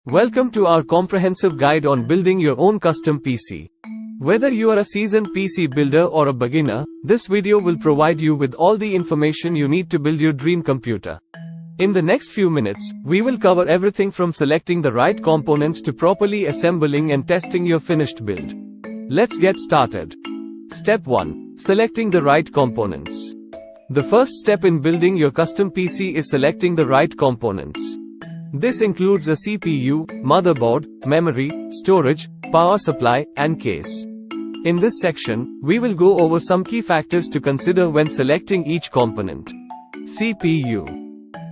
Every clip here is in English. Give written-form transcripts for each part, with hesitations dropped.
Welcome to our comprehensive guide on building your own custom PC. Whether you are a seasoned PC builder or a beginner, this video will provide you with all the information you need to build your dream computer. In the next few minutes, we will cover everything from selecting the right components to properly assembling and testing your finished build. Let's get started. Step 1. Selecting the right components. The first step in building your custom PC is selecting the right components. This includes a CPU, motherboard, memory, storage, power supply, and case. In this section, we will go over some key factors to consider when selecting each component. CPU.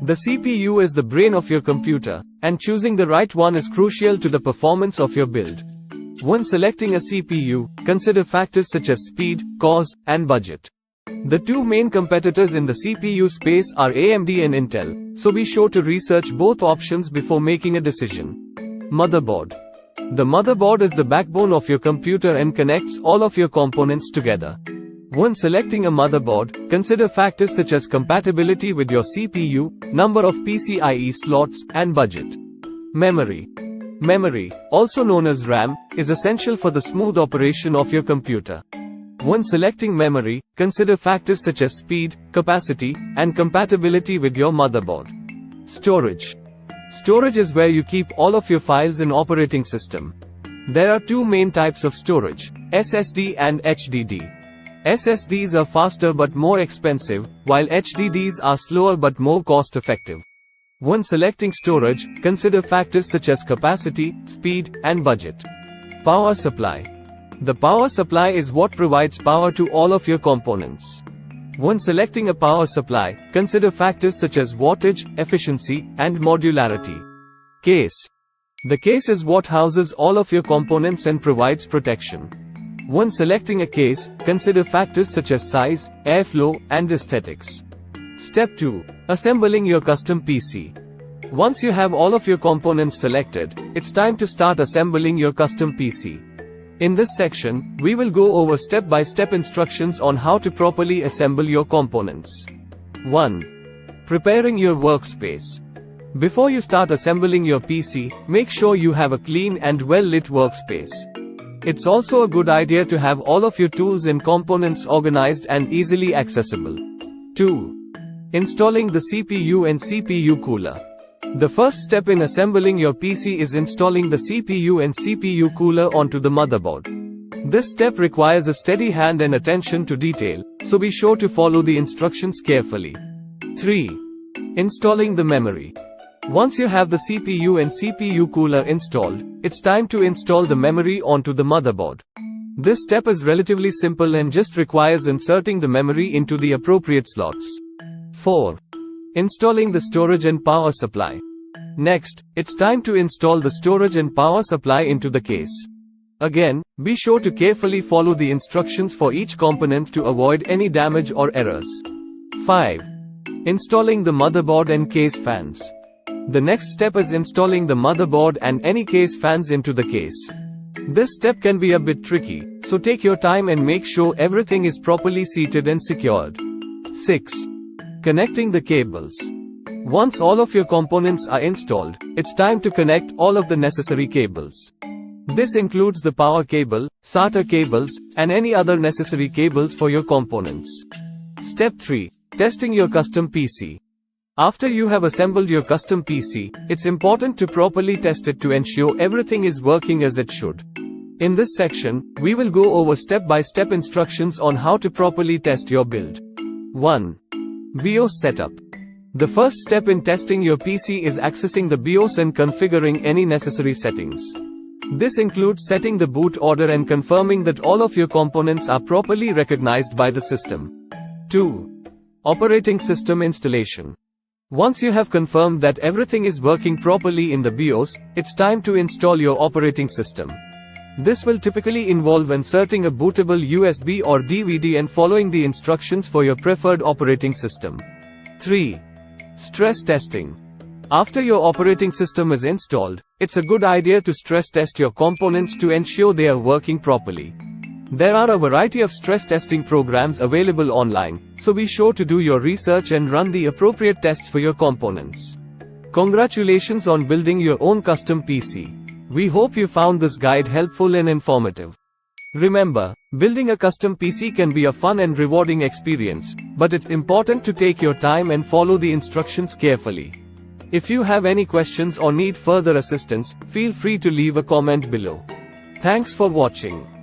The CPU is the brain of your computer, and choosing the right one is crucial to the performance of your build. When selecting a CPU, consider factors such as speed, cost, and budget. The two main competitors in the CPU space are AMD and Intel, so be sure to research both options before making a decision. Motherboard. The motherboard is the backbone of your computer and connects all of your components together. When selecting a motherboard, consider factors such as compatibility with your CPU, number of PCIe slots, and budget. Memory. Memory, also known as RAM, is essential for the smooth operation of your computer. When selecting memory, consider factors such as speed, capacity, and compatibility with your motherboard. Storage. Storage is where you keep all of your files in operating system. There are two main types of storage, SSD and HDD. SSDs are faster but more expensive, while HDDs are slower but more cost-effective. When selecting storage, consider factors such as capacity, speed, and budget. Power supply. The power supply is what provides power to all of your components. When selecting a power supply, consider factors such as wattage, efficiency, and modularity. Case. The case is what houses all of your components and provides protection. When selecting a case, consider factors such as size, airflow, and aesthetics. Step 2. Assembling your custom PC. Once you have all of your components selected, it's time to start assembling your custom PC. In this section, we will go over step-by-step instructions on how to properly assemble your components. 1. Preparing your workspace. Before you start assembling your PC, make sure you have a clean and well-lit workspace. It's also a good idea to have all of your tools and components organized and easily accessible. 2. Installing the CPU and CPU cooler. The first step in assembling your PC is installing the CPU and CPU cooler onto the motherboard. This step requires a steady hand and attention to detail, so be sure to follow the instructions carefully. 3. Installing the memory. Once you have the CPU and CPU cooler installed, it's time to install the memory onto the motherboard. This step is relatively simple and just requires inserting the memory into the appropriate slots. 4. Installing the storage and power supply. Next, it's time to install the storage and power supply into the case. Again, be sure to carefully follow the instructions for each component to avoid any damage or errors. 5. Installing the motherboard and case fans. The next step is installing the motherboard and any case fans into the case. This step can be a bit tricky, so take your time and make sure everything is properly seated and secured. 6. Connecting the cables. Once all of your components are installed, it's time to connect all of the necessary cables. This includes the power cable, SATA cables, and any other necessary cables for your components. Step 3. Testing your custom PC. After you have assembled your custom PC, it's important to properly test it to ensure everything is working as it should. In this section, we will go over step-by-step instructions on how to properly test your build. 1. BIOS setup. The first step in testing your PC is accessing the BIOS and configuring any necessary settings. This includes setting the boot order and confirming that all of your components are properly recognized by the system. 2. Operating system installation. Once you have confirmed that everything is working properly in the BIOS, it's time to install your operating system. This will typically involve inserting a bootable USB or DVD and following the instructions for your preferred operating system. 3. Stress testing. After your operating system is installed, it's a good idea to stress test your components to ensure they are working properly. There are a variety of stress testing programs available online, so be sure to do your research and run the appropriate tests for your components. Congratulations on building your own custom PC. We hope you found this guide helpful and informative. Remember, building a custom PC can be a fun and rewarding experience, but it's important to take your time and follow the instructions carefully. If you have any questions or need further assistance, feel free to leave a comment below. Thanks for watching.